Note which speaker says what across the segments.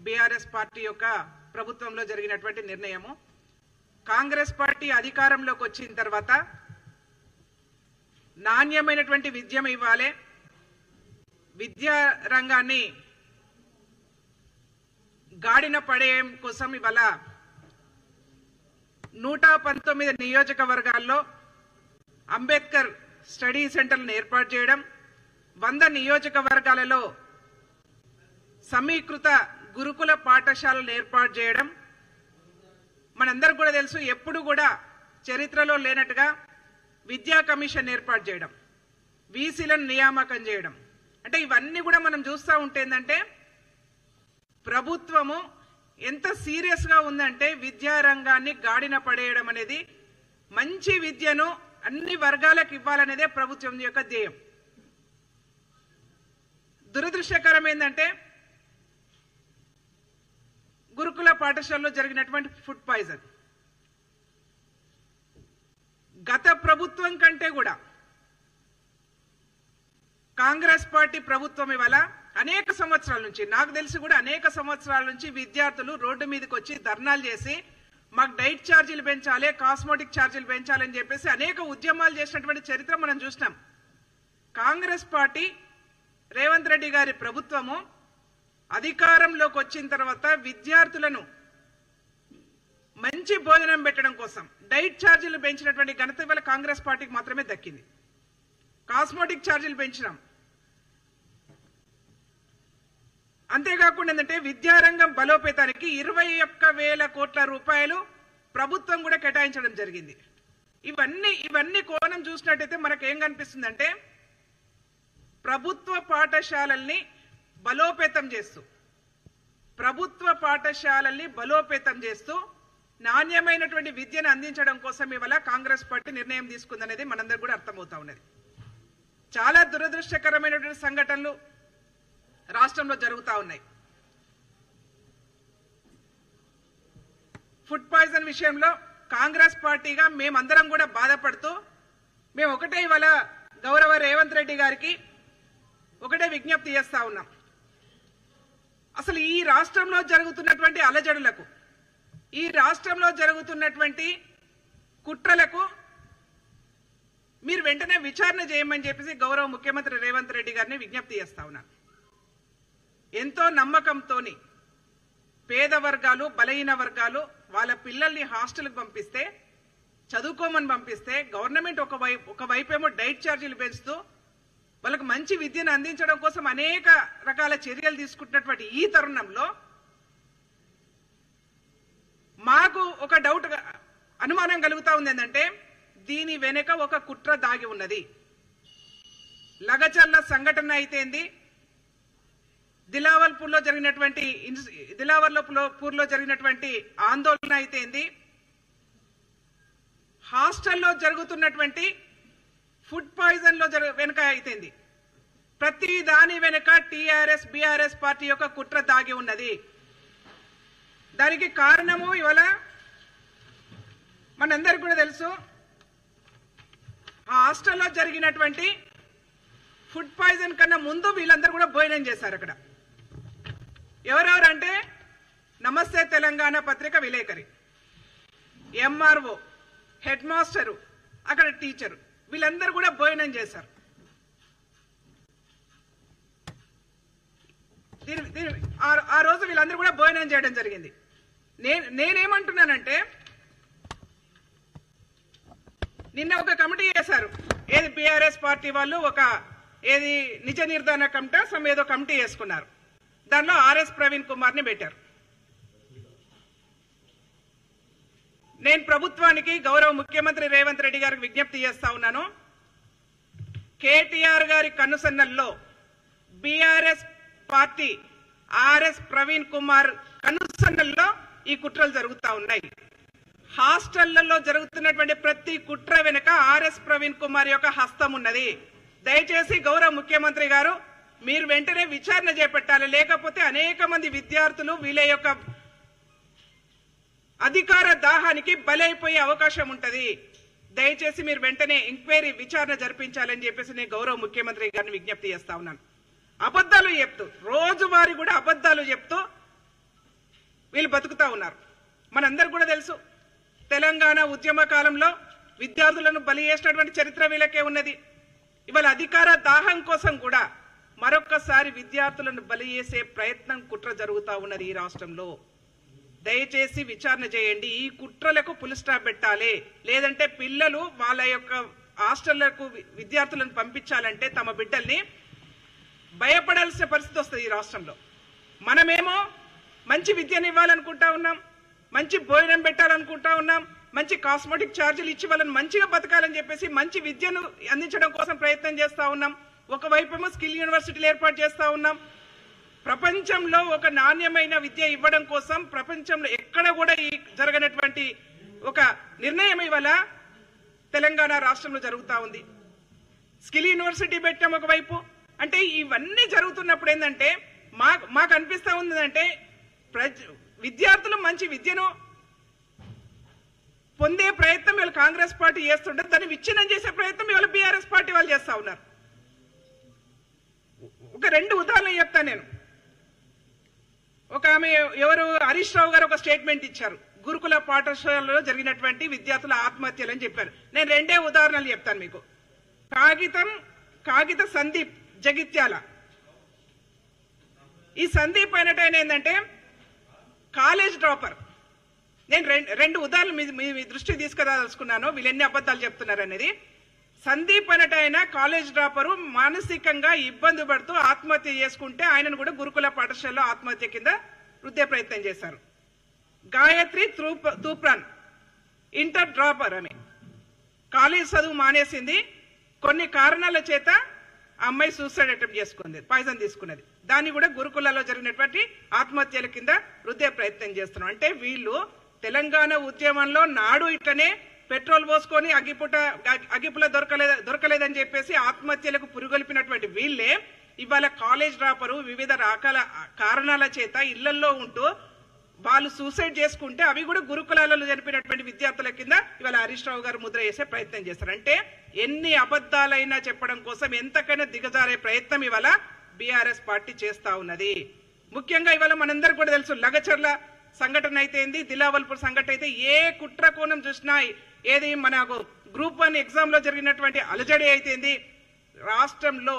Speaker 1: BRS party యొక్క ప్రభుత్వంలో జరిగినటువంటి నిర్ణయము. కాంగ్రెస్ పార్టీ అధికారంలోకి వచ్చిన తర్వాత నాణ్యమైనటువంటి విద్య ఇవ్వాలి, విద్యా రంగాన్ని గాడిన పడేయం కోసం ఇవాళ 119 నియోజకవర్గాల్లో అంబేద్కర్ స్టడీ సెంటర్లను ఏర్పాటు చేయడం, 100 నియోజకవర్గాలలో సమీకృత గురుకుల పాఠశాలను ఏర్పాటు చేయడం. మనందరికీ కూడా తెలుసు, ఎప్పుడు కూడా చరిత్రలో లేనట్టుగా విద్యా కమిషన్ ఏర్పాటు చేయడం, వీసీలను నియామకం చేయడం. అంటే ఇవన్నీ కూడా మనం చూస్తూ ఉంటే ఏంటంటే ప్రభుత్వము ఎంత సీరియస్ గా ఉందంటే విద్యా రంగాన్ని గాడిన పడేయడం అనేది, మంచి విద్యను అన్ని వర్గాలకు ఇవ్వాలనేదే ప్రభుత్వం యొక్క ధ్యేయం. దురదృష్టకరం ఏంటంటే గురుకుల పాఠశాలలో జరిగినటువంటి ఫుడ్ పాయిజన్ గత ప్రభుత్వం కంటే కూడా కాంగ్రెస్ పార్టీ ప్రభుత్వం ఇవాళ అనేక సంవత్సరాల నుంచి, నాకు తెలిసి కూడా అనేక సంవత్సరాల నుంచి విద్యార్థులు రోడ్డు మీదకి వచ్చి ధర్నాలు చేసి మాకు డైట్ ఛార్జీలు పెంచాలి, కాస్మెటిక్ ఛార్జీలు పెంచాలని చెప్పేసి అనేక ఉద్యమాలు చేసినటువంటి చరిత్ర మనం చూసినాం. కాంగ్రెస్ పార్టీ రేవంత్ రెడ్డి గారి ప్రభుత్వము అధికారంలోకి వచ్చిన తర్వాత విద్యార్థులను మంచి భోజనం పెట్టడం కోసం డైట్ ఛార్జీలు పెంచినటువంటి ఘనత ఇవాళ కాంగ్రెస్ పార్టీకి మాత్రమే దక్కింది. కాస్మెటిక్ ఛార్జీలు పెంచినాం. అంతేకాకుండా ఏంటంటే విద్యారంగం బలోపేతానికి 21,000 కోట్ల రూపాయలు ప్రభుత్వం కూడా కేటాయించడం జరిగింది. ఇవన్నీ కోణం చూసినట్టయితే మనకు ఏం కనిపిస్తుందంటే ప్రభుత్వ పాఠశాలల్ని బలోపేతం చేస్తూ నాణ్యమైనటువంటి విద్యను అందించడం కోసం ఇవాళ కాంగ్రెస్ పార్టీ నిర్ణయం తీసుకుందనేది మనందరికీ కూడా అర్థమవుతా ఉన్నది. చాలా దురదృష్టకరమైనటువంటి సంఘటనలు రాష్ట్రంలో జరుగుతూ ఉన్నాయి. ఫుడ్ పాయిజన్ విషయంలో కాంగ్రెస్ పార్టీగా మేమందరం కూడా బాధపడుతూ మేము ఒకటే ఇవాళ గౌరవ రేవంత్ రెడ్డి గారికి ఒకటే విజ్ఞప్తి చేస్తా ఉన్నాం. అసలు ఈ రాష్ట్రంలో జరుగుతున్నటువంటి అలజడులకు, ఈ రాష్ట్రంలో జరుగుతున్నటువంటి కుట్రలకు మీరు వెంటనే విచారణ చేయమని చెప్పేసి గౌరవ ముఖ్యమంత్రి రేవంత్ రెడ్డి గారిని విజ్ఞప్తి చేస్తా ఉన్నాను. ఎంతో నమ్మకంతోని పేద వర్గాలు, బలహీన వర్గాలు వాళ్ళ పిల్లల్ని హాస్టల్కి పంపిస్తే, చదువుకోమని పంపిస్తే గవర్నమెంట్ ఒకవైపేమో డైట్ ఛార్జీలు పెంచుతూ వాళ్ళకు మంచి విద్యను అందించడం కోసం అనేక రకాల చర్యలు తీసుకుంటున్నటువంటి ఈ తరుణంలో మాకు ఒక డౌట్, అనుమానం కలుగుతా ఉంది. ఏంటంటే దీని వెనుక ఒక కుట్ర దాగి ఉన్నది. లగచర్ల సంఘటన అయితేంది, దిలావర్పూర్లో జరిగినటువంటి ఆందోళన అయితేంది, హాస్టల్లో జరుగుతున్నటువంటి ఫుడ్ పాయిజన్ లో వెనుక అయితేంది, ప్రతి దాని వెనుక టీఆర్ఎస్ బీఆర్ఎస్ పార్టీ యొక్క కుట్ర దాగి ఉన్నది. దానికి కారణము ఇవాళ మనందరికీ కూడా తెలుసు. ఆ హాస్టల్లో జరిగినటువంటి ఫుడ్ పాయిజన్ కన్నా ముందు వీళ్ళందరూ కూడా భోజనం చేశారు అక్కడ. ఎవరెవరంటే నమస్తే తెలంగాణ పత్రిక విలేకరి, ఎంఆర్ఓ, హెడ్ మాస్టరు, అక్కడ టీచరు, వీళ్ళందరూ కూడా భోజనం చేశారు. ఆ రోజు వీళ్ళందరూ కూడా భోజనం చేయడం జరిగింది. నేనేమంటున్నానంటే నిన్న ఒక కమిటీ చేశారు, ఏది బీఆర్ఎస్ పార్టీ వాళ్ళు ఒక ఏది నిజ నిర్ధారణ కమిటీ ఏదో కమిటీ చేసుకున్నారు. దానిలో ఆర్ఎస్ ప్రవీణ్ కుమార్ ని పెట్టారు. నేను ప్రభుత్వానికి గౌరవ ముఖ్యమంత్రి రేవంత్ రెడ్డి గారికి విజ్ఞప్తి చేస్తా ఉన్నాను. కేటీఆర్ గారి కనుసన్నల్లో బీఆర్ఎస్ పార్టీ ఆర్ఎస్ ప్రవీణ్ కుమార్ కనుసన్నల్లో ఈ కుట్రలు జరుగుతా ఉన్నాయి. హాస్టళ్లలో జరుగుతున్నటువంటి ప్రతి కుట్ర వెనుక ఆర్ఎస్ ప్రవీణ్ కుమార్ యొక్క హస్తం ఉన్నది. దయచేసి గౌరవ ముఖ్యమంత్రి గారు మీరు వెంటనే విచారణ చేపట్టాలి. లేకపోతే అనేక మంది విద్యార్థులు వీళ్ళ యొక్క అధికార దాహానికి బలైపోయే అవకాశం ఉంటది. దయచేసి మీరు వెంటనే ఎంక్వైరీ విచారణ జరిపించాలని చెప్పేసి నేను గౌరవ ముఖ్యమంత్రి గారిని విజ్ఞప్తి చేస్తా ఉన్నాను. అబద్ధాలు చెప్తూ రోజువారీ కూడా అబద్ధాలు చెప్తూ వీళ్ళు బతుకుతా ఉన్నారు. మనందరికి కూడా తెలుసు, తెలంగాణ ఉద్యమ కాలంలో విద్యార్థులను బలి చేసినటువంటి చరిత్ర వీళ్ళకే ఉన్నది. ఇవాళ అధికార దాహం కోసం కూడా మరొక్కసారి విద్యార్థులను బలి చేసే ప్రయత్నం, కుట్ర జరుగుతూ ఉన్నది ఈ రాష్ట్రంలో. దయచేసి విచారణ చేయండి. ఈ కుట్రలకు పులి స్టాప్ పెట్టాలి. లేదంటే పిల్లలు వాళ్ళ యొక్క హాస్టళ్లకు విద్యార్థులను పంపించాలంటే తమ బిడ్డల్ని భయపడాల్సిన పరిస్థితి వస్తుంది ఈ రాష్ట్రంలో. మనమేమో మంచి విద్యను ఇవ్వాలనుకుంటా ఉన్నాం, మంచి భోజనం పెట్టాలనుకుంటా ఉన్నాం, మంచి కాస్మెటిక్ ఛార్జీలు ఇచ్చి వాళ్ళని మంచిగా బతకాలని చెప్పేసి మంచి విద్యను అందించడం కోసం ప్రయత్నం చేస్తా ఉన్నాం. ఒకవైపేమో స్కిల్ యూనివర్సిటీలు ఏర్పాటు చేస్తా ఉన్నాం. ప్రపంచంలో ఒక నాణ్యమైన విద్య ఇవ్వడం కోసం ప్రపంచంలో ఎక్కడ కూడా జరగనటువంటి ఒక నిర్ణయం ఇవాళ తెలంగాణ రాష్ట్రంలో జరుగుతూ ఉంది. స్కిల్ యూనివర్సిటీ పెట్టాం ఒకవైపు. అంటే ఇవన్నీ జరుగుతున్నప్పుడు ఏంటంటే మాకు అనిపిస్తా ఉందంటే విద్యార్థులు మంచి విద్యను పొందే ప్రయత్నం ఇవాళ కాంగ్రెస్ పార్టీ చేస్తుంటే దాన్ని విచ్ఛిన్నం చేసే ప్రయత్నం ఇవాళ బీఆర్ఎస్ పార్టీ వాళ్ళు చేస్తా ఉన్నారు. ఒక 2 ఉదాహరణలు చెప్తాను నేను. ఒక ఆమె ఎవరు హరీష్ రావు గారు ఒక స్టేట్మెంట్ ఇచ్చారు, గురుకుల పాఠశాలలో జరిగినటువంటి విద్యార్థుల ఆత్మహత్యలు అని చెప్పారు. నేను 2 ఉదాహరణలు చెప్తాను మీకు. కాగిత సందీప్ జగిత్యాల. ఈ సందీప్ అయినట్టు ఏంటంటే కాలేజ్ డ్రాపర్. నేను 2 ఉదాహరణలు మీ దృష్టికి తీసుకురాదలుచుకున్నాను, వీళ్ళు ఎన్ని అబద్ధాలు చెప్తున్నారు అనేది. సందీప్ అనట ఆయన కాలేజ్ డ్రాపరు, మానసికంగా ఇబ్బంది పడుతూ ఆత్మహత్య చేసుకుంటే ఆయనను కూడా గురుకుల పాఠశాలలో ఆత్మహత్య కింద వృద్ధే ప్రయత్నం చేశారు. గాయత్రి తూప్రాన్ ఇంటర్ డ్రాపర్ అని కాలేజ్ చదువు మానేసింది, కొన్ని కారణాల చేత ఆ అమ్మాయి సూసైడ్ అటెంప్ట్ చేసుకుంది, పాయిజన్ తీసుకున్నది. దాన్ని కూడా గురుకులలో జరిగినటువంటి ఆత్మహత్యల కింద వృద్ధే ప్రయత్నం చేస్తున్నాం. అంటే వీళ్ళు తెలంగాణ ఉద్యమంలో నాడు ఇట్లనే పెట్రోల్ పోసుకొని అగ్గిపుల దొరకలేదని చెప్పేసి ఆత్మహత్యలకు పురుగొల్పినటువంటి వీళ్ళే ఇవాళ కాలేజ్ డ్రాపరు వివిధ రకాల కారణాల చేత ఇళ్లలో ఉంటూ వాళ్ళు సూసైడ్ చేసుకుంటే అవి కూడా గురుకులాలలో జరిపినటువంటి విద్యార్థుల కింద ఇవాళ హరీష్ రావు గారు ముద్ర వేసే ప్రయత్నం చేస్తారు. అంటే ఎన్ని అబద్ధాలైనా చెప్పడం కోసం ఎంతకైనా దిగజారే ప్రయత్నం ఇవాళ బీఆర్ఎస్ పార్టీ చేస్తా ఉన్నది. ముఖ్యంగా ఇవాళ మనందరూ కూడా తెలుసు, లగచర్ల సంఘటన అయితే ఏంది, దిలావల్పూర్ సంఘటన అయితే ఏ కుట్ర కోణం చూసినా, ఏది మనకు గ్రూప్ 1 ఎగ్జామ్ లో జరిగినటువంటి అలజడి అయితేంది, రాష్ట్రంలో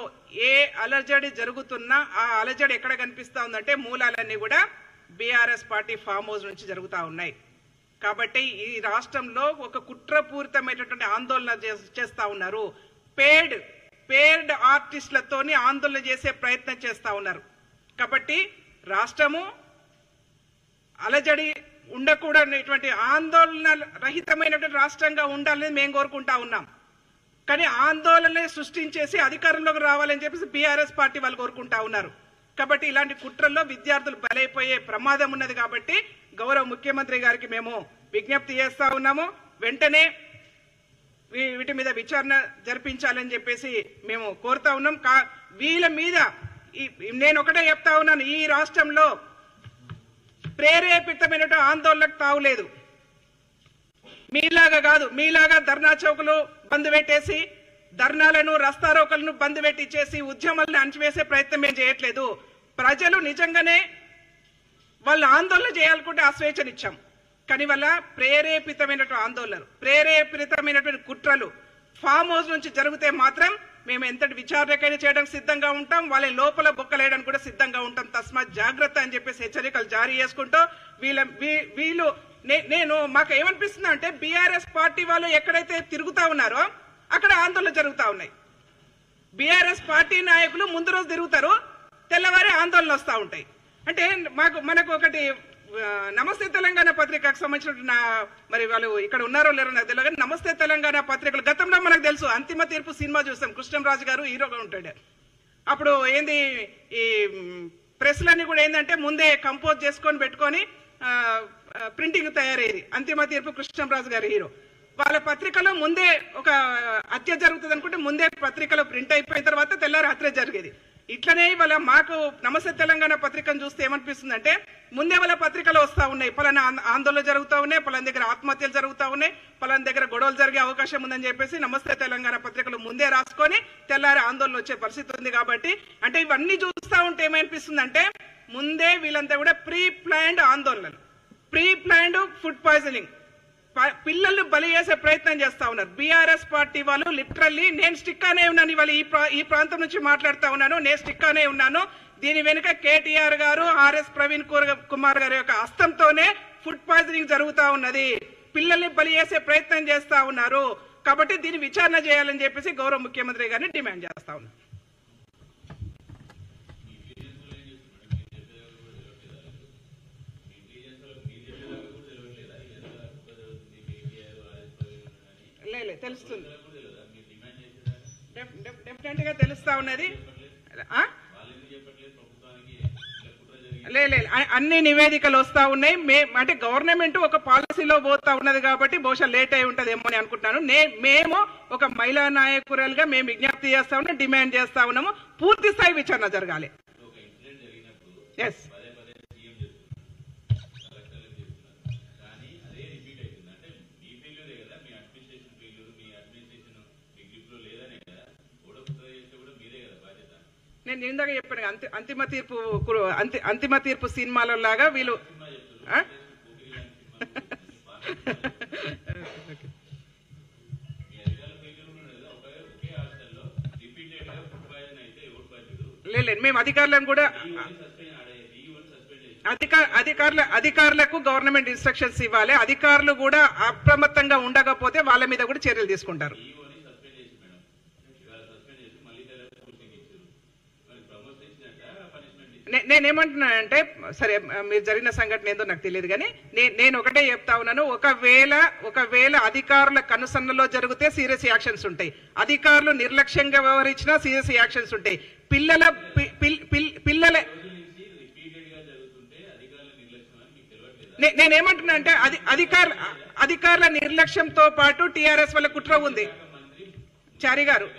Speaker 1: ఏ అలజడి జరుగుతున్నా ఆ అలజడి ఎక్కడ కనిపిస్తా ఉందంటే మూలాలన్నీ కూడా బీఆర్ఎస్ పార్టీ ఫామ్ హౌస్ నుంచి జరుగుతూ ఉన్నాయి. కాబట్టి ఈ రాష్ట్రంలో ఒక కుట్రపూరితమైనటువంటి ఆందోళన చేస్తా ఉన్నారు. పేడ్ ఆర్టిస్టులతోని ఆందోళన చేసే ప్రయత్నం చేస్తా ఉన్నారు. కాబట్టి రాష్ట్రము అలజడి ఉండకూడనటువంటి ఆందోళన రహితమైనటువంటి రాష్ట్రంగా ఉండాలని మేము కోరుకుంటా ఉన్నాం. కానీ ఆందోళన సృష్టించేసి అధికారంలోకి రావాలని చెప్పేసి బీఆర్ఎస్ పార్టీ వాళ్ళు కోరుకుంటా ఉన్నారు. కాబట్టి ఇలాంటి కుట్రల్లో విద్యార్థులు బలైపోయే ప్రమాదం ఉన్నది. కాబట్టి గౌరవ ముఖ్యమంత్రి గారికి మేము విజ్ఞప్తి చేస్తా ఉన్నాము, వెంటనే వీటి మీద విచారణ జరిపించాలని చెప్పేసి మేము కోరుతా ఉన్నాం. వీళ్ళ మీద నేను ఒకటే చెప్తా ఉన్నాను, ఈ రాష్ట్రంలో ప్రేరేపితమైన ఆందోళనకు తావులేదు. మీలాగా కాదు, మీలాగా ధర్నా చౌకులు బంద్ పెట్టేసి ధర్నాలను రస్తారోకలను బంద్ పెట్టించేసి ఉద్యమాలను అణచివేసే ప్రయత్నం మేము చేయట్లేదు. ప్రజలు నిజంగానే వాళ్ళు ఆందోళన చేయాలనుకుంటే ఆ స్వేచ్ఛనిచ్చాం. కానీ వాళ్ళ ప్రేరేపితమైనటువంటి ఆందోళనలు, ప్రేరేపితమైనటువంటి కుట్రలు ఫామ్ హౌస్ నుంచి జరిగితే మాత్రం మేము ఎంతటి విచారణకైనా చేయడానికి సిద్ధంగా ఉంటాం, వాళ్ళ లోపల బొక్కలేయడానికి కూడా సిద్ధంగా ఉంటాం. తస్మాత్ జాగ్రత్త అని చెప్పేసి హెచ్చరికలు జారీ చేసుకుంటూ వీళ్ళు నేను మాకు ఏమనిపిస్తుంది అంటే బీఆర్ఎస్ పార్టీ వాళ్ళు ఎక్కడైతే తిరుగుతా ఉన్నారో అక్కడ ఆందోళన జరుగుతూ ఉన్నాయి. బీఆర్ఎస్ పార్టీ నాయకులు ముందు రోజు తిరుగుతారు, తెల్లవారి ఆందోళనలు వస్తూ ఉంటాయి. అంటే మనకు ఒకటి నమస్తే తెలంగాణ పత్రికకు సంబంధించిన మరి వాళ్ళు ఇక్కడ ఉన్నారో లేరో నాకు తెలియదు, కానీ నమస్తే తెలంగాణ పత్రికలు గతంలో మనకు తెలుసు, అంతిమ తీర్పు సినిమా చూస్తాం, కృష్ణంరాజు గారు హీరోగా ఉంటాడు. అప్పుడు ఏంది ఈ ప్రెస్లన్నీ కూడా ఏంటంటే ముందే కంపోజ్ చేసుకొని పెట్టుకొని ప్రింటింగ్ తయారయ్యేది. అంతిమ తీర్పు కృష్ణంరాజు గారు హీరో. వాళ్ళ పత్రికలో ముందే ఒక హత్య జరుగుతుంది అనుకుంటే ముందే పత్రికలో ప్రింట్ అయిపోయిన తర్వాత తెల్లారి హత్య జరిగేది. ఇట్లనే ఇవాళ మాకు నమస్తే తెలంగాణ పత్రికను చూస్తే ఏమనిపిస్తుందంటే ముందే వాళ్ళ పత్రికలు వస్తా ఉన్నాయి, పలానా ఆందోళనలు జరుగుతూ ఉన్నాయి, పలానా దగ్గర ఆత్మహత్యలు జరుగుతూ ఉన్నాయి, పలానా దగ్గర గొడవలు జరిగే అవకాశం ఉందని చెప్పేసి నమస్తే తెలంగాణ పత్రికలు ముందే రాసుకొని తెల్లారి ఆందోళన వచ్చే పరిస్థితి ఉంది. కాబట్టి అంటే ఇవన్నీ చూస్తా ఉంటే ఏమనిపిస్తుందంటే ముందే వీళ్ళంతా కూడా ప్రీ ప్లాన్డ్ ఆందోళనలు, ప్రీ ప్లాన్డ్ ఫుడ్ పాయిజనింగ్, పిల్లల్ని బలి చేసే ప్రయత్నం చేస్తా ఉన్నారు. బీఆర్ఎస్ పార్టీ వాళ్ళు లిటరల్లీ నేను స్టిక్ అనే ఉన్నాను, ఇవాళ ఈ ప్రాంతం నుంచి మాట్లాడుతా ఉన్నాను, నేను స్టిక్ అనే ఉన్నాను. దీని వెనుక కేటీఆర్ గారు, ఆర్ఎస్ ప్రవీణ్ కుమార్ గారి యొక్క హస్తంతోనే ఫుడ్ పాయిజనింగ్ జరుగుతా ఉన్నది, పిల్లల్ని బలి చేసే ప్రయత్నం చేస్తా ఉన్నారు. కాబట్టి దీన్ని విచారణ చేయాలని చెప్పేసి గౌరవ ముఖ్యమంత్రి గారిని డిమాండ్ చేస్తా ఉన్నారు. తెలుస్తుంది, డెఫినెట్ గా తెలుస్తా ఉన్నది. లేదు అన్ని నివేదికలు వస్తా ఉన్నాయి. అంటే గవర్నమెంట్ ఒక పాలసీలో పోతా ఉన్నది కాబట్టి బహుశా లేట్ అయి ఉంటదేమో అని అనుకుంటున్నాను. మేము ఒక మహిళా నాయకురాలుగా మేము విజ్ఞప్తి చేస్తా ఉన్నాం, డిమాండ్ చేస్తా ఉన్నాము, పూర్తి స్థాయి విచారణ జరగాలి. ఎస్ నేను ఇందాక చెప్పాను అంతిమ తీర్పు సినిమాలో లాగా వీళ్ళు లేదు మేము అధికారులను కూడా అధికారులకు గవర్నమెంట్ ఇన్స్ట్రక్షన్స్ ఇవ్వాలి. అధికారులు కూడా అప్రమత్తంగా ఉండకపోతే వాళ్ళ మీద కూడా చర్యలు తీసుకుంటారు. నేనేమంటున్నానంటే సరే మీరు జరిగిన సంఘటన ఏందో నాకు తెలియదు కానీ నేను ఒకటే చెప్తా ఉన్నాను, ఒకవేళ అధికారుల కనుసన్నలో జరిగితే సీరియస్ యాక్షన్స్ ఉంటాయి, అధికారులు నిర్లక్ష్యంగా వ్యవహరించినా సీరియస్ యాక్షన్స్ ఉంటాయి. పిల్లల నేనేమంటున్నా అంటే అధికారుల నిర్లక్ష్యంతో పాటు టీఆర్ఎస్ వల్ల కుట్ర ఉంది. చారి గారు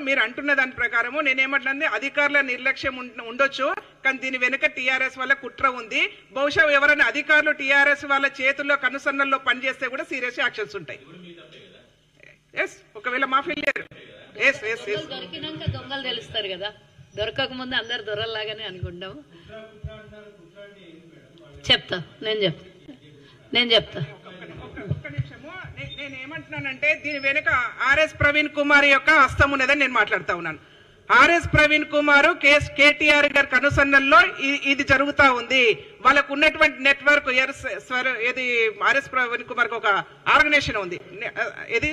Speaker 1: మీరు అంటున్న దాని ప్రకారము నేనేమంటున్నా అధికారుల నిర్లక్ష్యం ఉండొచ్చు, కానీ దీని వెనుక టీఆర్ఎస్ వల్ల కుట్ర ఉంది. బహుశా ఎవరైనా అధికారులు టీఆర్ఎస్ వాళ్ళ చేతుల్లో కనుసన్నల్లో పనిచేస్తే కూడా సీరియస్ యాక్షన్స్ ఉంటాయి. ఎస్ ఒకవేళ మా ఫెయిలియర్
Speaker 2: దొరికినాక దొంగలు తెలుస్తారు కదా, దొరకక ముందు అందరు దొరల్లాగానే అనుకుంటాము. నేను చెప్తా
Speaker 1: నేనేమంటున్నానంటే దీని వెనుక ఆర్ఎస్ ప్రవీణ్ కుమార్ యొక్క హస్తం ఉన్నదని నేను మాట్లాడుతా ఉన్నాను. ఆర్ఎస్ ప్రవీణ్ కుమార్ కేటీఆర్ గారి కనుసన్నల్లో ఇది జరుగుతా ఉంది. వాళ్ళకు ఉన్నటువంటి నెట్వర్క్ ఏది ఆర్ఎస్ ప్రవీణ్ కుమార్ ఒక ఆర్గనైజేషన్ ఉంది, ఏది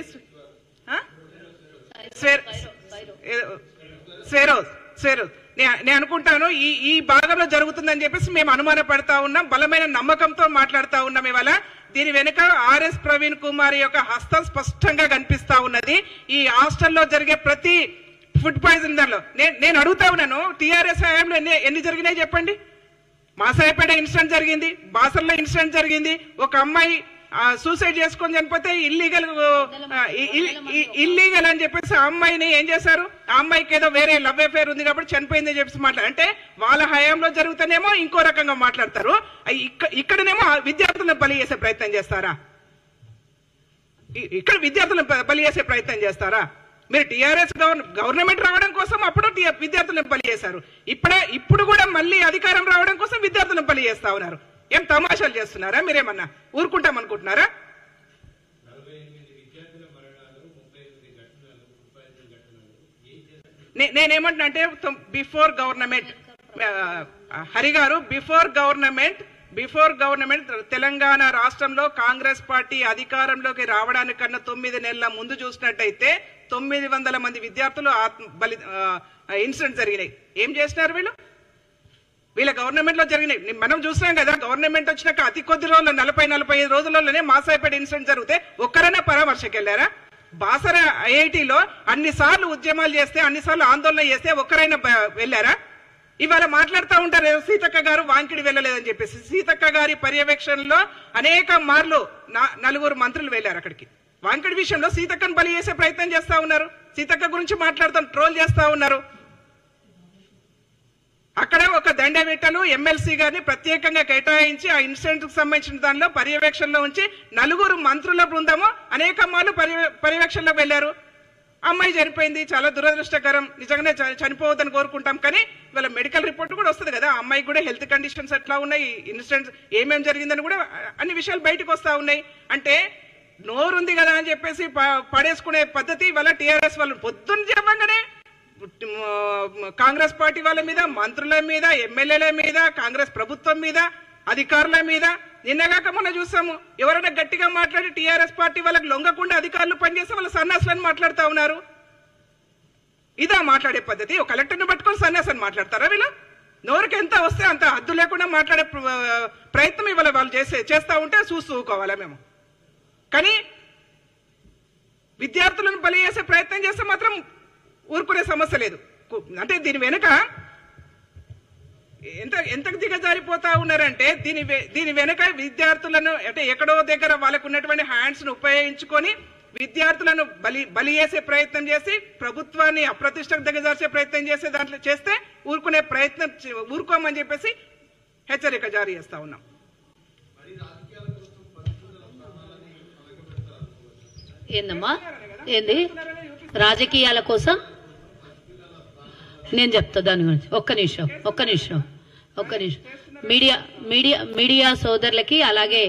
Speaker 1: స్వేరోజ్. నేను అనుకుంటాను ఈ భాగంలో జరుగుతుందని చెప్పేసి మేము అనుమాన పడతా ఉన్నాం, బలమైన నమ్మకంతో మాట్లాడుతా ఉన్నాం. ఇవాళ దీని వెనుక ఆర్ఎస్ ప్రవీణ్ కుమార్ యొక్క హస్తం స్పష్టంగా కనిపిస్తా ఉన్నది. ఈ హాస్టల్లో జరిగే ప్రతి ఫుడ్ పాయిజన్ దానిలో నేను అడుగుతా ఉన్నాను, టీఆర్ఎస్ హయాంలో ఎన్ని జరిగినాయి చెప్పండి. మాసాయపేట ఇన్సిడెంట్ జరిగింది, బాసర్లో ఇన్సిడెంట్ జరిగింది, ఒక అమ్మాయి సూసైడ్ చేసుకొని చనిపోతే ఇల్లీగల్ అని చెప్పేసి ఆ అమ్మాయిని ఏం చేశారు, ఆ అమ్మాయికి ఏదో వేరే లవ్ అఫేర్ ఉంది కాబట్టి చనిపోయిందని చెప్పేసి అంటే వాళ్ళ హయాంలో జరుగుతానేమో ఇంకో రకంగా మాట్లాడతారు, ఇక్కడనేమో విద్యార్థులను బలి చేసే ప్రయత్నం చేస్తారా? ఇక్కడ విద్యార్థులను బలి చేసే ప్రయత్నం చేస్తారా? మీరు టీఆర్ఎస్ గవర్నమెంట్ రావడం కోసం అప్పుడు విద్యార్థులను బలి చేశారు, ఇప్పుడు కూడా మళ్ళీ అధికారం రావడం కోసం విద్యార్థులను బలి చేస్తా ఉన్నారు. ఏం తమాషాలు చేస్తున్నారా? మీరేమన్నా ఊరుకుంటాం అనుకుంటున్నారా? నేనేమంటున్నా అంటే బిఫోర్ గవర్నమెంట్ హరి గారు బిఫోర్ గవర్నమెంట్ తెలంగాణ రాష్ట్రంలో కాంగ్రెస్ పార్టీ అధికారంలోకి రావడానికన్నా 9 నెలల ముందు చూసినట్టయితే 900 మంది విద్యార్థులు ఇన్సిడెంట్ జరిగినాయి. ఏం చేసినారు వీళ్ళ గవర్నమెంట్ లో జరిగినాయి మనం చూసినాం కదా. గవర్నమెంట్ వచ్చినాక అతి కొద్ది రోజుల్లో 40-45 రోజుల్లోనే మాసాయిపేట ఇన్సిడెంట్ జరిగితే ఒక్కరైనా పరామర్శకి వెళ్ళారా? బాసర ఐఐటిలో అన్నిసార్లు ఉద్యమాలు చేస్తే, అన్నిసార్లు ఆందోళన చేస్తే ఒక్కరైనా వెళ్ళారా? ఇవాళ మాట్లాడుతూ ఉంటారు సీతక్క గారు వాంకిడి వెళ్ళలేదని చెప్పేసి. సీతక్క గారి పర్యవేక్షణలో అనేక మార్లు 4 మంత్రులు వెళ్ళారు అక్కడికి. వాంకడి విషయంలో సీతక్కను బలి చేసే ప్రయత్నం చేస్తా ఉన్నారు. సీతక్క గురించి మాట్లాడుతాం, ట్రోల్ చేస్తా ఉన్నారు. అక్కడ ఒక దండవేటలు ఎమ్మెల్సీ గారిని ప్రత్యేకంగా కేటాయించి ఆ ఇన్సిడెంట్ కు సంబంధించిన దానిలో పర్యవేక్షణలో ఉంచి 4 మంత్రుల బృందము అనేక మార్లు పర్యవేక్షణలో వెళ్లారు. అమ్మాయి చనిపోయింది, చాలా దురదృష్టకరం, నిజంగానే చనిపోవద్దని కోరుకుంటాం. కానీ ఇవాళ మెడికల్ రిపోర్ట్ కూడా వస్తుంది కదా, అమ్మాయికి కూడా హెల్త్ కండిషన్స్ ఎట్లా ఉన్నాయి, ఇన్సిడెంట్స్ ఏమేమి జరిగిందని కూడా అన్ని విషయాలు బయటకు వస్తా ఉన్నాయి. అంటే నోరుంది కదా అని చెప్పేసి పడేసుకునే పద్ధతి ఇవాళ టీఆర్ఎస్ వాళ్ళు పొద్దున్న చెప్పగానే కాంగ్రెస్ పార్టీ వాళ్ళ మీద, మంత్రుల మీద, ఎమ్మెల్యేల మీద, కాంగ్రెస్ ప్రభుత్వం మీద, అధికారుల మీద. నిన్నగాక మొన్న చూసాము, ఎవరైనా గట్టిగా మాట్లాడి టీఆర్ఎస్ పార్టీ వాళ్ళకి లొంగకుండా అధికారులు పనిచేస్తే వాళ్ళ సన్యాసులను మాట్లాడుతూ ఉన్నారు. ఇదా మాట్లాడే పద్ధతి? ఒక కలెక్టర్ని పట్టుకొని సన్యాసాన్ని మాట్లాడతారా వీళ్ళు? నోరుకి ఎంత వస్తే అంత హద్దు లేకుండా మాట్లాడే ప్రయత్నం ఇవాళ వాళ్ళు చేస్తా ఉంటే చూసుకోవాలా మేము? కానీ విద్యార్థులను బలి చేసే ప్రయత్నం చేస్తే మాత్రం ఊరుకునే సమస్య లేదు. అంటే దీని వెనుక ఎంతకు దిగజారిపోతా ఉన్నారంటే దీని వెనుక విద్యార్థులను అంటే ఎక్కడో దగ్గర వాళ్ళకు ఉన్నటువంటి హ్యాండ్స్ ను ఉపయోగించుకొని విద్యార్థులను బలి చేసే ప్రయత్నం చేసి ప్రభుత్వాన్ని అప్రతిష్టకు దిగజార్చే ప్రయత్నం చేసే దాంట్లో చేస్తే ఊరుకోమని చెప్పేసి హెచ్చరిక జారీ చేస్తా ఉన్నాం.
Speaker 2: ఏందమ్మా ఏంది రాజకీయాల కోసం? నేను చెప్తా దాని గురించి. ఒక్క నిమిషం. మీడియా సోదరులకి, అలాగే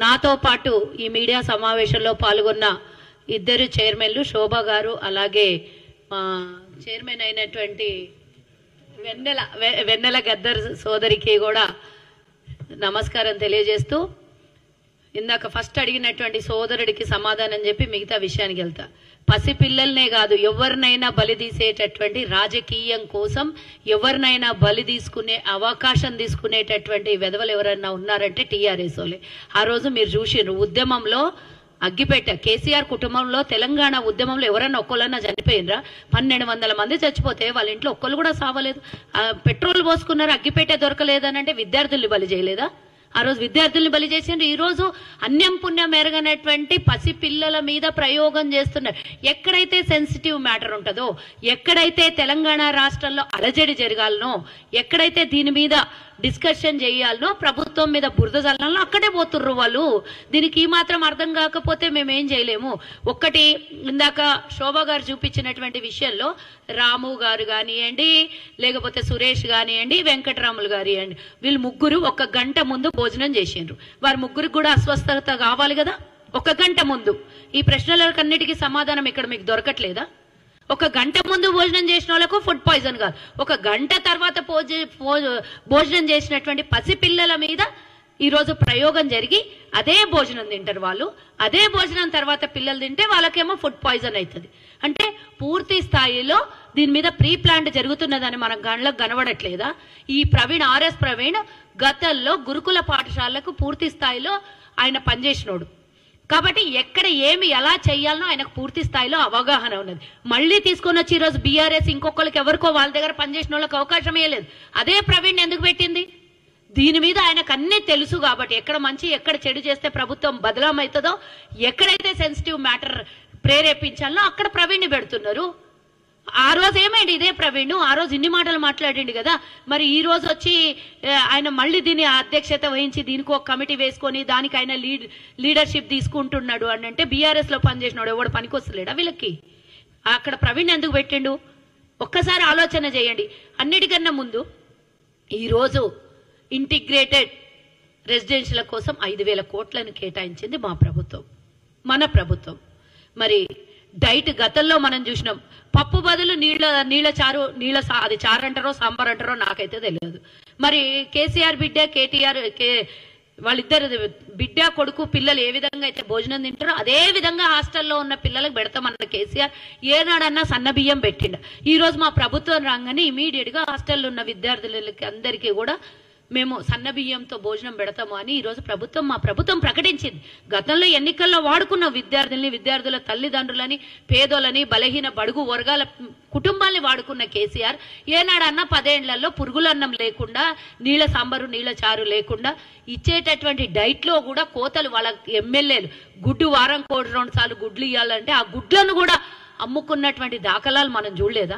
Speaker 2: నాతో పాటు ఈ మీడియా సమావేశంలో పాల్గొన్న 2 చైర్మన్లు, శోభ గారు, అలాగే చైర్మన్ అయినటువంటి వెన్నెల గద్దర్ సోదరికి కూడా నమస్కారం తెలియజేస్తూ, ఇందాక ఫస్ట్ అడిగినటువంటి సోదరుడికి సమాధానం చెప్పి మిగతా విషయానికి వెళ్తా. పసిపిల్లల్నే కాదు, ఎవరినైనా బలి తీసేటటువంటి రాజకీయం కోసం ఎవరినైనా బలి తీసుకునే అవకాశం తీసుకునేటటువంటి వెధవలు ఎవరైనా ఉన్నారంటే టీఆర్ఎస్ వాళ్ళే. ఆ రోజు మీరు చూసిండ్రు ఉద్యమంలో అగ్గిపెట్ట కేసీఆర్ కుటుంబంలో, తెలంగాణ ఉద్యమంలో ఎవరైనా ఒక్కళ్ళన్నా చనిపోయినరా? 1200 మంది చచ్చిపోతే వాళ్ళ ఇంట్లో ఒక్కళ్ళు కూడా సావలేదు. పెట్రోల్ పోసుకున్నారు, అగ్గిపెట్టే దొరకలేదనంటే విద్యార్థుల్ని బలి చేయలేదా? ఆ రోజు విద్యార్థుల్ని బలి చేసిండ్రు. ఈ రోజు అన్యం పుణ్యం ఎరగనటువంటి పసిపిల్లల మీద ప్రయోగం చేస్తున్నారు. ఎక్కడైతే సెన్సిటివ్ మ్యాటర్ ఉంటుందో, ఎక్కడైతే తెలంగాణ రాష్ట్రంలో అలజడి జరగాలనో, ఎక్కడైతే దీని మీద డిస్కషన్ చేయాలనో, ప్రభుత్వం మీద బురద చల్లాలనో అక్కడే పోతుర్రు వాళ్ళు. దీనికి ఈ మాత్రం అర్థం కాకపోతే మేమేం చేయలేము. ఒక్కటి ఇందాక శోభ గారు చూపించినటువంటి విషయంలో రాము గారు కానివ్వండి, లేకపోతే సురేష్ కానివ్వండి, వెంకటరాములు కానివ్వండి, వీళ్ళు ముగ్గురు 1 గంట ముందు భోజనం చేసిండ్రు. వారి ముగ్గురికి కూడా అస్వస్థత కావాలి కదా. 1 గంట ముందు ఈ ప్రశ్నలకన్నిటికీ సమాధానం ఇక్కడ మీకు దొరకట్లేదా? 1 గంట ముందు భోజనం చేసిన వాళ్ళకు ఫుడ్ పాయిజన్ కాదు, 1 గంట తర్వాత భోజనం చేసినటువంటి పసిపిల్లల మీద ఈరోజు ప్రయోగం జరిగి అదే భోజనం తింటారు వాళ్ళు. అదే భోజనం తర్వాత పిల్లలు తింటే వాళ్ళకేమో ఫుడ్ పాయిజన్ అవుతుంది. అంటే పూర్తి స్థాయిలో దీని మీద ప్రీ ప్లాంట్ జరుగుతున్నదని మన గంటలకు కనబడట్లేదా? ఈ ఆర్ఎస్ ప్రవీణ్ గతంలో గురుకుల పాఠశాలకు పూర్తి స్థాయిలో ఆయన పనిచేసినోడు కాబట్టి ఎక్కడ ఏమి ఎలా చేయాలనో ఆయనకు పూర్తి స్థాయిలో అవగాహన ఉన్నది. మళ్ళీ తీసుకొని వచ్చి ఈరోజు బీఆర్ఎస్ ఇంకొకరికి ఎవరికో వాళ్ళ దగ్గర పనిచేసిన వాళ్ళకి అవకాశం ఇవ్వలేదు. అదే ప్రవీణ్ ఎందుకు పెట్టింది? దీని మీద ఆయనకు అన్నీ తెలుసు కాబట్టి ఎక్కడ మంచి ఎక్కడ చెడు చేస్తే ప్రభుత్వం బదలామవుతుందో, ఎక్కడైతే సెన్సిటివ్ మ్యాటర్ ప్రేరేపించాలనో అక్కడ ప్రవీణ్ని పెడుతున్నారు. ఆ రోజు ఏమైంది? ఇదే ప్రవీణ్ ఆ రోజు ఇన్ని మాటలు మాట్లాడిండు కదా. మరి ఈ రోజు వచ్చి ఆయన మళ్ళీ దీని అధ్యక్షత వహించి దీనికి ఒక కమిటీ వేసుకొని దానికి ఆయన లీడర్షిప్ తీసుకుంటున్నాడు అని అంటే బీఆర్ఎస్ లో పనిచేసినాడు ఎవడు పనికొస్తలేడా వీళ్ళకి? అక్కడ ప్రవీణ్ ఎందుకు పెట్టిండు? ఒక్కసారి ఆలోచన చేయండి. అన్నిటికన్నా ముందు ఈరోజు ఇంటిగ్రేటెడ్ రెసిడెన్షియల్ కోసం 5,000 కోట్లను కేటాయించింది మా ప్రభుత్వం, మన ప్రభుత్వం. మరి డైట్ గతంలో మనం చూసినాం, పప్పు బదులు నీళ్ళ చారు, అది చారు అంటారో సాంబార్ అంటారో నాకైతే తెలియదు. మరి కేసీఆర్ బిడ్డ, కేటీఆర్ వాళ్ళిద్దరు బిడ్డ కొడుకు పిల్లలు ఏ విధంగా అయితే భోజనం తింటారో అదే విధంగా హాస్టల్లో ఉన్న పిల్లలకు పెడతామన్న కేసీఆర్ ఏనాడన్నా సన్న బియ్యం పెట్టిండ. ఈ రోజు మా ప్రభుత్వం రాగానే ఇమీడియట్ గా హాస్టల్లో ఉన్న విద్యార్థులకి అందరికీ కూడా మేము సన్న బియ్యంతో భోజనం పెడతాము అని ఈరోజు మా ప్రభుత్వం ప్రకటించింది. గతంలో ఎన్నికల్లో వాడుకున్న విద్యార్థుల తల్లిదండ్రులని, పేదోళ్ళని, బలహీన బడుగు వర్గాల కుటుంబాల్ని వాడుకున్న కేసీఆర్ ఏనాడన్నా 10 ఏళ్లలో పురుగులన్నం లేకుండా, నీళ్ళ సాంబారు నీళ్ళ చారు లేకుండా ఇచ్చేటటువంటి డైట్లో కూడా కోతలు, వాళ్ళ ఎమ్మెల్యేలు గుడ్డు వారం కోటి 2 సార్లు గుడ్లు ఇవ్వాలంటే ఆ గుడ్లను కూడా అమ్ముకున్నటువంటి దాఖలాలు మనం చూడలేదా?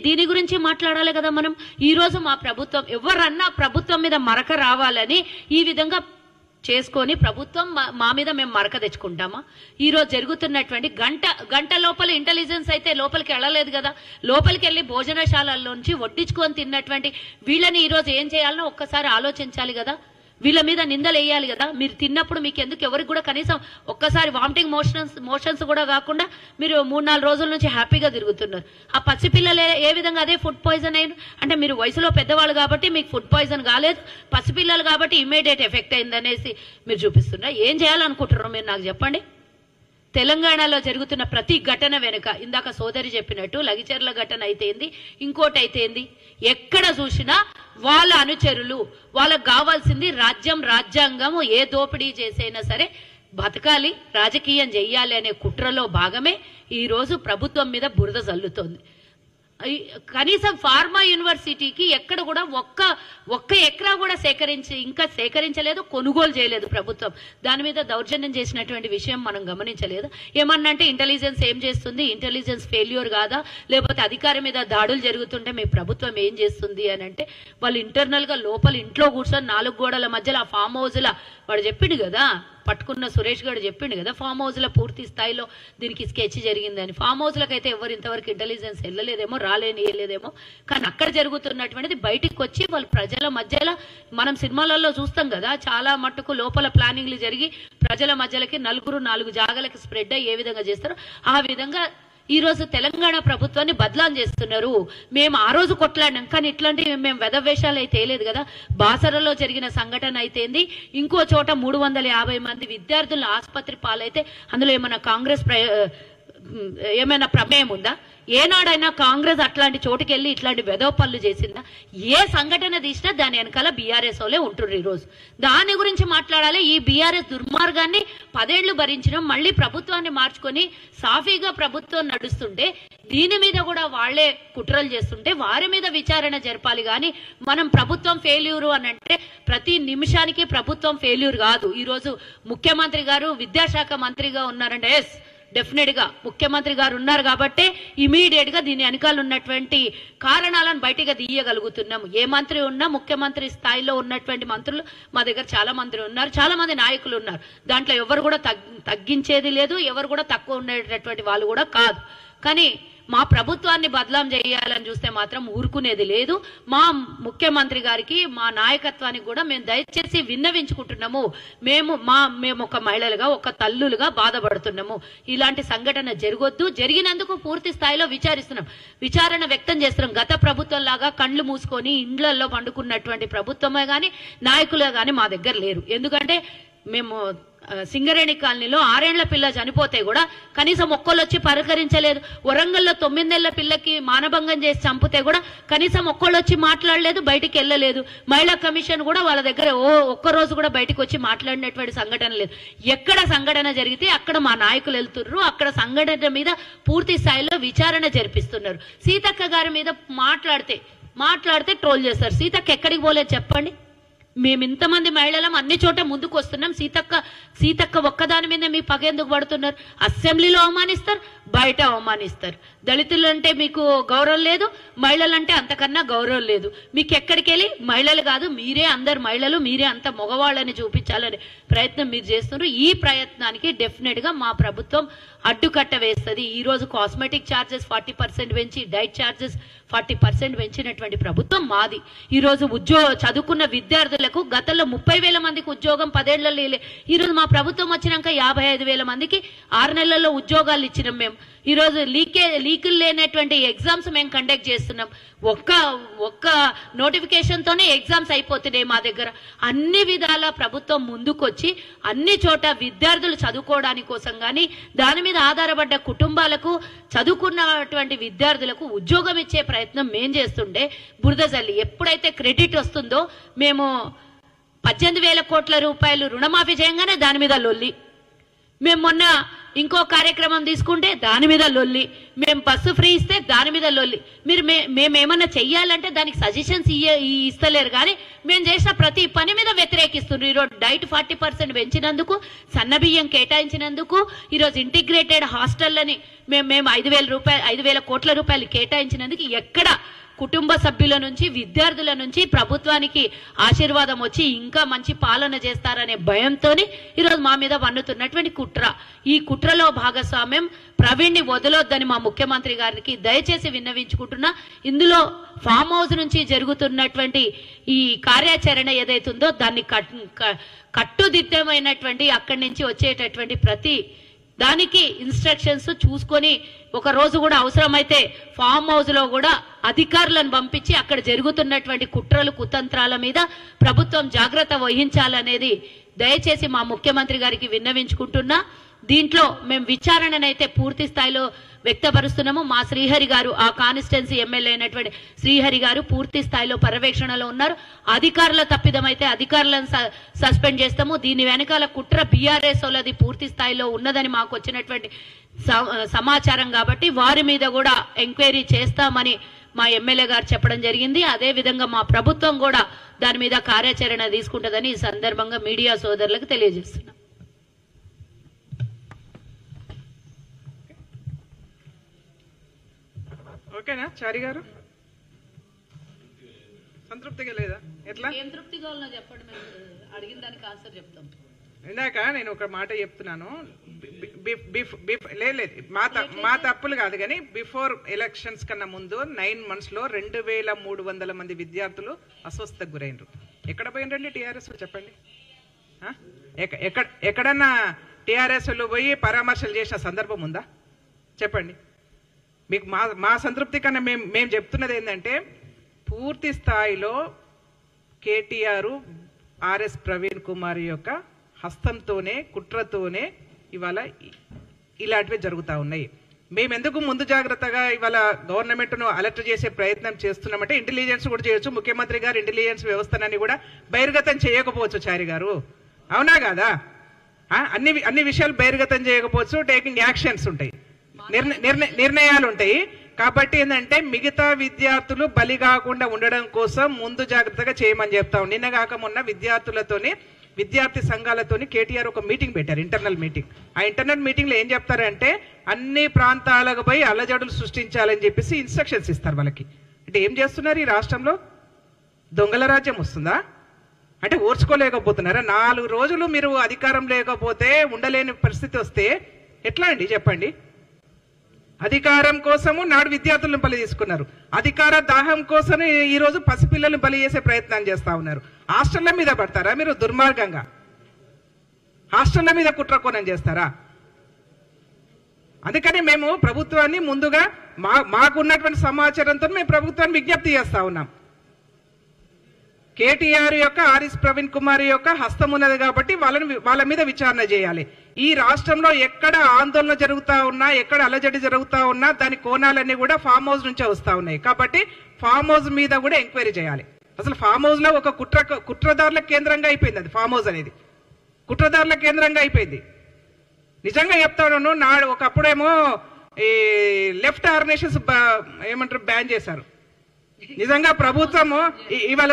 Speaker 2: దీని గురించి మాట్లాడాలి కదా మనం. ఈరోజు మా ప్రభుత్వం ఎవరన్నా ప్రభుత్వం మీద మరక రావాలని ఈ విధంగా చేసుకొని ప్రభుత్వం మా మీద మేము మరక తెచ్చుకుంటామా? ఈరోజు జరుగుతున్నటువంటి గంట లోపల ఇంటెలిజెన్స్ అయితే లోపలికి వెళ్ళలేదు కదా. లోపలికి వెళ్ళి భోజనశాలల్లోంచి వడ్డించుకొని తిన్నటువంటి వీళ్ళని ఈరోజు ఏం చేయాలనో ఒక్కసారి ఆలోచించాలి కదా. వీళ్ళ మీద నిందలు వేయాలి కదా. మీరు తిన్నప్పుడు మీకు ఎందుకు ఎవరికి కూడా కనీసం ఒక్కసారి వామిటింగ్ మోషన్స్ కూడా కాకుండా మీరు 3-4 రోజుల నుంచి హ్యాపీగా తిరుగుతున్నారు. ఆ పసిపిల్లలు ఏ విధంగా అదే ఫుడ్ పాయిజన్ అయిన అంటే మీరు వయసులో పెద్దవాళ్ళు కాబట్టి మీకు ఫుడ్ పాయిజన్ కాలేదు, పసిపిల్లలు కాబట్టి ఇమ్మీడియట్ ఎఫెక్ట్ అయిందనేసి మీరు చూపిస్తున్నారు. ఏం చేయాలనుకుంటున్నారో మీరు నాకు చెప్పండి. తెలంగాణలో జరుగుతున్న ప్రతి ఘటన వెనుక ఇందాక సోదరి చెప్పినట్టు లగిచెర్ల ఘటన అయితేంది, ఇంకోటి అయితేంది, ఎక్కడ చూసినా వాళ్ళ అనుచరులు, వాళ్ళకు కావాల్సింది రాజ్యాంగం ఏ దోపిడీ చేసైనా సరే బతకాలి, రాజకీయం చెయ్యాలి అనే కుట్రలో భాగమే ఈరోజు ప్రభుత్వం మీద బురద జల్లుతోంది. కనీసం ఫార్మా యూనివర్సిటీకి ఎక్కడ కూడా ఒక్క ఎకరా కూడా సేకరించలేదు, కొనుగోలు చేయలేదు ప్రభుత్వం. దాని మీద దౌర్జన్యం చేసినటువంటి విషయం మనం గమనించలేదు. ఏమన్నంటే ఇంటెలిజెన్స్ ఏం చేస్తుంది, ఇంటెలిజెన్స్ ఫెయిల్యూర్ కాదా, లేకపోతే అధికారి మీద దాడులు జరుగుతుంటే మీ ప్రభుత్వం ఏం చేస్తుంది అని అంటే వాళ్ళు ఇంటర్నల్ గా లోపల ఇంట్లో కూర్చొని 4 గోడల మధ్యలో ఆ ఫామ్ హౌస్ లా వాడు చెప్పిండు కదా, పట్టుకున్న సురేష్ గారు చెప్పిండు కదా ఫామ్ హౌస్ లో పూర్తి స్థాయిలో దీనికి స్కెచ్ జరిగిందని. ఫామ్ హౌస్ లకైతే ఎవరు ఇంతవరకు ఇంటెలిజెన్స్ వెళ్ళలేదేమో, రాలేదేమో. కానీ అక్కడ జరుగుతున్నటువంటిది బయటికి వచ్చి వాళ్ళు ప్రజల మధ్యలో మనం సినిమాలలో చూస్తాం కదా, చాలా మట్టుకు లోపల ప్లానింగ్లు జరిగి ప్రజల మధ్యలకి 4 జాగాలకి స్ప్రెడ్ అయ్యి ఏ విధంగా చేస్తారో ఆ విధంగా ఈ రోజు తెలంగాణ ప్రభుత్వాన్ని బదలాం చేస్తున్నారు. మేము ఆ రోజు కొట్లాడినాం, కానీ ఇట్లాంటివి మేము వెధవేషాలు అయితే లేదు కదా. బాసరలో జరిగిన సంఘటన అయితేంది, ఇంకో చోట 350 మంది విద్యార్థులు ఆసుపత్రి పాలైతే అందులో ఏమైనా కాంగ్రెస్ ఏమైనా ప్రమేయం ఉందా? ఏనాడైనా కాంగ్రెస్ అట్లాంటి చోటుకి వెళ్ళి ఇట్లాంటి వెధవ పనులు చేసిందా? ఏ సంఘటన తీసినా దాని వెనకాల బీఆర్ఎస్ వాళ్ళే ఉంటున్నారు. ఈరోజు దాని గురించి మాట్లాడాలి. ఈ బీఆర్ఎస్ దుర్మార్గాన్ని 10 ఏళ్లు భరించడం, మళ్ళీ ప్రభుత్వాన్ని మార్చుకొని సాఫీగా ప్రభుత్వం నడుస్తుంటే దీని మీద కూడా వాళ్లే కుట్రలు చేస్తుంటే వారి మీద విచారణ జరపాలి. కానీ మనం ప్రభుత్వం ఫెయిల్యూరు అని అంటే ప్రతి నిమిషానికి ప్రభుత్వం ఫెయిల్యూర్ కాదు. ఈరోజు ముఖ్యమంత్రి గారు విద్యాశాఖ మంత్రిగా ఉన్నారంటే ఎస్ డెఫినెట్ గా ముఖ్యమంత్రి గారు ఉన్నారు కాబట్టి ఇమీడియట్ గా దీని వెనకాల ఉన్నటువంటి కారణాలను బయటగా తీయగలుగుతున్నాము. ఏ మంత్రి ఉన్నా ముఖ్యమంత్రి స్థాయిలో ఉన్నటువంటి మంత్రులు మా దగ్గర చాలా మంది ఉన్నారు, చాలా మంది నాయకులు ఉన్నారు. దాంట్లో ఎవరు కూడా తగ్గించేది లేదు, ఎవరు కూడా తక్కువ ఉండేటటువంటి వాళ్ళు కూడా కాదు. కానీ మా ప్రభుత్వాన్ని బదలాం చేయాలని చూస్తే మాత్రం ఊరుకునేది లేదు. మా ముఖ్యమంత్రి గారికి, మా నాయకత్వానికి కూడా మేము దయచేసి విన్నవించుకుంటున్నాము. మేము ఒక మహిళలుగా, ఒక తల్లులుగా బాధపడుతున్నాము. ఇలాంటి సంఘటన జరగొద్దు. జరిగినందుకు పూర్తి స్థాయిలో విచారణ వ్యక్తం చేస్తున్నాం. గత ప్రభుత్వం లాగా కళ్ళు మూసుకొని ఇండ్లలో పండుకున్నటువంటి ప్రభుత్వమే గాని నాయకులే గాని మా దగ్గర లేరు. ఎందుకంటే మేము సింగరేణి కాలనీలో 6 ఏళ్ల పిల్ల చనిపోతే కూడా కనీసం ఒక్కళ్ళు వచ్చి పలకరించలేదు. వరంగల్లో 9 ఏళ్ల పిల్లకి మానభంగం చేసి చంపితే కూడా కనీసం ఒక్కళ్ళు వచ్చి మాట్లాడలేదు, బయటికి వెళ్ళలేదు. మహిళా కమిషన్ కూడా వాళ్ళ దగ్గర ఒక్కరోజు కూడా బయటకు వచ్చి మాట్లాడినటువంటి సంఘటన లేదు. ఎక్కడ సంఘటన జరిగితే అక్కడ మా నాయకులు వెళ్తున్నారు, అక్కడ సంఘటన మీద పూర్తి స్థాయిలో విచారణ జరిపిస్తున్నారు. సీతక్క గారి మీద మాట్లాడితే ట్రోల్ చేస్తారు. సీతక్క ఎక్కడికి పోలేదు చెప్పండి. మేము ఇంతమంది మహిళలం అన్ని చోట ముందుకు వస్తున్నాం. సీతక్క ఒక్కదాని మీద మీ పగ ఎందుకు పడుతున్నారు? అసెంబ్లీలో అవమానిస్తారు, బయట అవమానిస్తారు. దళితులు అంటే మీకు గౌరవం లేదు, మహిళలంటే అంతకన్నా గౌరవం లేదు. మీకు ఎక్కడికి వెళ్ళి మహిళలు కాదు, మీరే అందరు మహిళలు, మీరే అంత మగవాళ్ళని చూపించాలనే ప్రయత్నం మీరు చేస్తున్నారు. ఈ ప్రయత్నానికి డెఫినెట్ గా మా ప్రభుత్వం అడ్డుకట్ట వేస్తుంది. ఈ రోజు కాస్మెటిక్ ఛార్జెస్ 40% పెంచి, డైట్ ఛార్జెస్ 40% పెంచినటువంటి ప్రభుత్వం మాది. ఈ రోజు చదువుకున్న విద్యార్థులకు గతంలో 30,000 మందికి ఉద్యోగం 10 ఏళ్లలో ఈ రోజు మా ప్రభుత్వం వచ్చినాక 55,000 మందికి 6 నెలల్లో ఉద్యోగాలు ఇచ్చినాం. మేము ఈరోజు లీకులు లేనటువంటి ఎగ్జామ్స్ మేము కండక్ట్ చేస్తున్నాం. ఒక్క నోటిఫికేషన్తోనే ఎగ్జామ్స్ అయిపోతున్నాయి మా దగ్గర. అన్ని విధాల ప్రభుత్వం ముందుకొచ్చి అన్ని చోట విద్యార్థులు చదువుకోవడానికి కోసం కానీ దాని మీద ఆధారపడ్డ కుటుంబాలకు చదువుకున్నటువంటి విద్యార్థులకు ఉద్యోగం ఇచ్చే ప్రయత్నం మేం చేస్తుండే బురద జల్లి ఎప్పుడైతే క్రెడిట్ వస్తుందో మేము 18,000 కోట్ల రూపాయలు రుణమాఫీ చేయగానే దాని మీద లొల్లి, మేము మొన్న ఇంకో కార్యక్రమం తీసుకుంటే దాని మీద లొల్లి, మేము బస్సు ఫ్రీ ఇస్తే దాని మీద లొల్లి. మేమేమన్నా చెయ్యాలంటే దానికి సజెషన్స్ ఇస్తలేరు కానీ మేము చేసిన ప్రతి పని మీద వ్యతిరేకిస్తున్నారు. ఈరోజు డైట్ 40% పెంచినందుకు, సన్నబియ్యం కేటాయించినందుకు, ఈరోజు ఇంటిగ్రేటెడ్ హాస్టళ్లని మేము 5,000 కోట్ల రూపాయలు కేటాయించినందుకు ఎక్కడ కుటుంబ సభ్యుల నుంచి విద్యార్థుల నుంచి ప్రభుత్వానికి ఆశీర్వాదం వచ్చి ఇంకా మంచి పాలన చేస్తారనే భయంతోని ఈరోజు మా మీద వన్నుతున్నటువంటి కుట్ర. ఈ కుట్రలో భాగస్వామ్యం ప్రవీణ్ని వదలొద్దని మా ముఖ్యమంత్రి గారికి దయచేసి విన్నవించుకుంటున్నా. ఇందులో ఫామ్ హౌస్ నుంచి జరుగుతున్నటువంటి ఈ కార్యాచరణ ఏదైతుందో దాన్ని కట్టుదిట్టమైనటువంటి అక్కడి నుంచి వచ్చేటటువంటి ప్రతి దానికి ఇన్స్ట్రక్షన్స్ చూసుకొని ఒక రోజు కూడా అవసరమైతే ఫామ్ హౌస్ లో కూడా అధికారులను పంపించి అక్కడ జరుగుతున్నటువంటి కుట్రలు కుతంత్రాల మీద ప్రభుత్వం జాగ్రత్త వహించాలనేది దయచేసి మా ముఖ్యమంత్రి గారికి విన్నవించుకుంటున్నా. దీంట్లో మేము విచారణనైతే పూర్తి స్థాయిలో వ్యక్తపరుస్తున్నాము. మా శ్రీహరి గారు, ఆ కాన్స్టిట్యున్సీ ఎమ్మెల్యే అయినటువంటి శ్రీహరి గారు పూర్తి స్థాయిలో పర్యవేక్షణలో ఉన్నారు. అధికారుల తప్పిదమైతే అధికారులను సస్పెండ్ చేస్తాము. దీని వెనకాల కుట్ర బీఆర్ఎస్ వాళ్ళది పూర్తి స్థాయిలో ఉన్నదని మాకు వచ్చినటువంటి సమాచారం కాబట్టి వారి మీద కూడా ఎంక్వైరీ చేస్తామని మా ఎమ్మెల్యే గారు చెప్పడం జరిగింది. అదే విధంగా మా ప్రభుత్వం కూడా దాని మీద కార్యాచరణ తీసుకుంటుందని ఈ సందర్భంగా మీడియా సోదరులకు తెలియజేస్తున్నాం.
Speaker 1: ఓకేనా చారి గారు? సంతృప్తిగా లేదా? ఎట్లా
Speaker 2: ఏం తృప్తిగా ఉన్నా చెప్పండి, అడిగిన దానికి ఆన్సర్ చెప్తాం.
Speaker 1: ఇందాక నేను ఒక మాట చెప్తున్నాను, లేదు మా తప్పులు కాదు కానీ బిఫోర్ ఎలక్షన్స్ కన్నా ముందు 9 months లో 2,300 మంది విద్యార్థులు అస్వస్థతకు గురైనరు. ఎక్కడ పోయినరండి టీఆర్ఎస్ చెప్పండి? ఎక్కడన్నా టీఆర్ఎస్ పోయి పరామర్శలు చేసిన సందర్భం ఉందా చెప్పండి? మీకు మా సంతృప్తి కన్నా మేము చెప్తున్నది ఏంటంటే పూర్తి స్థాయిలో కేటీఆర్ ఆర్ఎస్ ప్రవీణ్ కుమార్ యొక్క హస్తంతోనే కుట్రతోనే ఇవాళ ఇలాంటివి జరుగుతూ ఉన్నాయి. మేమెందుకు ముందు జాగ్రత్తగా ఇవాళ గవర్నమెంట్ను అలర్ట్ చేసే ప్రయత్నం చేస్తున్నామంటే ఇంటెలిజెన్స్ కూడా చేయొచ్చు. ముఖ్యమంత్రి గారు ఇంటెలిజెన్స్ వ్యవస్థనని కూడా బహిర్గతం చేయకపోవచ్చు చారి గారు, అవునా కాదా? అన్ని విషయాలు బహిర్గతం చేయకపోవచ్చు, టేకింగ్ యాక్షన్స్ ఉంటాయి, నిర్ణయాలు ఉంటాయి. కాబట్టి ఏంటంటే మిగతా విద్యార్థులు బలి కాకుండా ఉండడం కోసం ముందు జాగ్రత్తగా చేయమని చెప్తాం. నిన్న కాక మొన్న విద్యార్థి సంఘాలతోని కేటీఆర్ ఒక మీటింగ్ పెట్టారు, ఇంటర్నల్ మీటింగ్. ఆ ఇంటర్నల్ మీటింగ్ లో ఏం చెప్తారంటే అన్ని ప్రాంతాలకు పోయి అల్లజడులు సృష్టించాలని చెప్పేసి ఇన్స్ట్రక్షన్స్ ఇస్తారు వాళ్ళకి. అంటే ఏం చేస్తున్నారు ఈ రాష్ట్రంలో? దొంగల రాజ్యం వస్తుందా? అంటే ఓర్చుకోలేకపోతున్నారా? 4 రోజులు మీరు అధికారం లేకపోతే ఉండలేని పరిస్థితి వస్తే ఎట్లా అండి చెప్పండి? అధికారం కోసము నాడు విద్యార్థులను బలి తీసుకున్నారు, అధికార దాహం కోసం ఈ రోజు పసిపిల్లలను బలి చేసే ప్రయత్నం చేస్తా ఉన్నారు. హాస్టళ్ల మీద పడతారా మీరు? దుర్మార్గంగా హాస్టళ్ల మీద కుట్రకోణం చేస్తారా? అందుకని మేము ప్రభుత్వాన్ని ముందుగా మాకున్నటువంటి సమాచారంతో మేము ప్రభుత్వాన్ని విజ్ఞప్తి చేస్తా ఉన్నాం. కేటీఆర్ యొక్క ఆర్ఎస్ ప్రవీణ్ కుమార్ యొక్క హస్తం ఉన్నది కాబట్టి వాళ్ళ మీద విచారణ చేయాలి. ఈ రాష్ట్రంలో ఎక్కడ ఆందోళన జరుగుతా ఉన్నా, ఎక్కడ అలజడి జరుగుతా ఉన్నా దాని కోణాలన్నీ కూడా ఫామ్ హౌస్ నుంచే వస్తా ఉన్నాయి. కాబట్టి ఫామ్ హౌస్ మీద కూడా ఎంక్వైరీ చేయాలి. అసలు ఫామ్ హౌస్ లో ఒక కుట్రదారుల కేంద్రంగా అయిపోయింది. అది ఫామ్ హౌస్ అనేది కుట్రదారుల కేంద్రంగా అయిపోయింది. నిజంగా చెప్తాను, ఒకప్పుడేమో ఈ లెఫ్ట్ ఆర్గనైజేషన్స్ ఏమంటారు బ్యాన్ చేశారు. నిజంగా ప్రభుత్వము ఇవాళ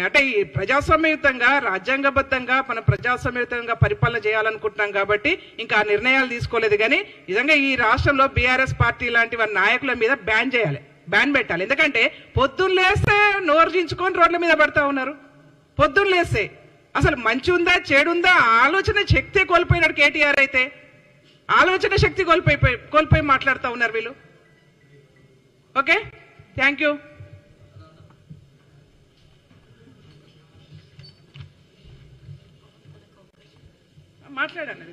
Speaker 1: అంటే ఈ ప్రజాస్వామ్యయుతంగా రాజ్యాంగబద్ధంగా మనం ప్రజాస్వామ్యయుతంగా పరిపాలన చేయాలనుకుంటున్నాం కాబట్టి ఇంకా ఆ నిర్ణయాలు తీసుకోలేదు. కానీ నిజంగా ఈ రాష్ట్రంలో బీఆర్ఎస్ పార్టీ లాంటి వారి నాయకుల మీద బ్యాన్ చేయాలి, బ్యాన్ పెట్టాలి. ఎందుకంటే పొద్దున్న లేస్తే నోర్జించుకొని రోడ్ల మీద పడతా ఉన్నారు. పొద్దున్న లేస్తే అసలు మంచి ఉందా చెడుందా ఆలోచన శక్తి కోల్పోయినాడు కేటీఆర్. అయితే ఆలోచన శక్తి కోల్పోయి మాట్లాడుతూ ఉన్నారు వీళ్ళు. Okay, thank you. మాట్లాడండి.